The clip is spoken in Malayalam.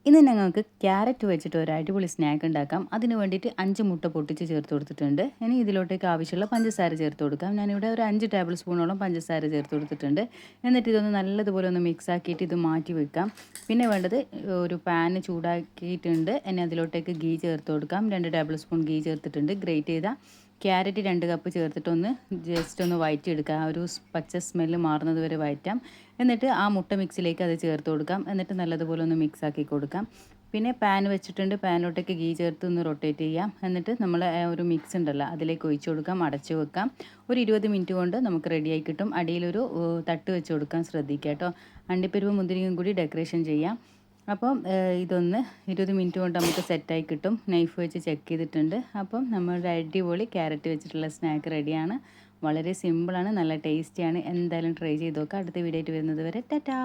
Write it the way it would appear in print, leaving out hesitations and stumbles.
ഇന്ന് ഞങ്ങൾക്ക് ക്യാരറ്റ് വെച്ചിട്ട് ഒരു അടിപൊളി സ്നാക്ക് ഉണ്ടാക്കാം. അതിന് വേണ്ടിയിട്ട് 5 മുട്ട പൊട്ടിച്ച് ചേർത്ത് കൊടുത്തിട്ടുണ്ട്. ഇനി ഇതിലോട്ടേക്ക് ആവശ്യമുള്ള പഞ്ചസാര ചേർത്ത് കൊടുക്കാം. ഞാനിവിടെ ഒരു 5 ടേബിൾ സ്പൂണോളം പഞ്ചസാര ചേർത്ത് കൊടുത്തിട്ടുണ്ട്. എന്നിട്ട് ഇതൊന്ന് നല്ലതുപോലെ ഒന്ന് മിക്സ് ആക്കിയിട്ട് ഇത് മാറ്റി വെക്കാം. പിന്നെ വേണ്ടത് ഒരു പാന് ചൂടാക്കിയിട്ടുണ്ട്. ഇനി അതിലോട്ടേക്ക് ഗീ ചേർത്ത് കൊടുക്കാം. 2 ടേബിൾ സ്പൂൺ ഗീ ചേർത്തിട്ടുണ്ട്. ഗ്രേറ്റ് ചെയ്ത ക്യാരറ്റ് 2 കപ്പ് ചേർത്തിട്ടൊന്ന് ജസ്റ്റ് ഒന്ന് വഴറ്റിയെടുക്കുക. ആ ഒരു പച്ച സ്മെല്ല് മാറുന്നത് വരെ വഴറ്റാം. എന്നിട്ട് ആ മുട്ട മിക്സിലേക്ക് അത് ചേർത്ത് കൊടുക്കാം. എന്നിട്ട് നല്ലതുപോലെ ഒന്ന് മിക്സ് ആക്കി കൊടുക്കാം. പിന്നെ പാൻ വെച്ചിട്ടുണ്ട്. പാനിലോട്ടേക്ക് ഗീ ചേർത്ത് ഒന്ന് റൊട്ടേറ്റ് ചെയ്യാം. എന്നിട്ട് നമ്മൾ ഒരു മിക്സ് ഉണ്ടല്ലോ അതിലേക്ക് ഒഴിച്ചു കൊടുക്കാം. അടച്ചു വെക്കാം. ഒരു 20 മിനിറ്റ് കൊണ്ട് നമുക്ക് റെഡിയായി കിട്ടും. അടിയിലൊരു തട്ട് വെച്ച് കൊടുക്കാൻ ശ്രദ്ധിക്കുക കേട്ടോ. അണ്ടിപ്പരിപ്പ് മുന്തിരിയും കൂടി ഡെക്കറേഷൻ ചെയ്യാം. അപ്പം ഇതൊന്ന് 20 മിനിറ്റ് കൊണ്ട് നമുക്ക് സെറ്റായി കിട്ടും. നൈഫ് വെച്ച് ചെക്ക് ചെയ്തിട്ടുണ്ട്. അപ്പം നമ്മുടെ അടിപൊളി ക്യാരറ്റ് വെച്ചിട്ടുള്ള സ്നാക്ക് റെഡിയാണ്. വളരെ സിമ്പിളാണ്, നല്ല ടേസ്റ്റിയാണ്. എന്തായാലും ട്രൈ ചെയ്ത് നോക്കാം. അടുത്ത വീഡിയോ ആയിട്ട് വരുന്നത് വരെ ടാറ്റാ.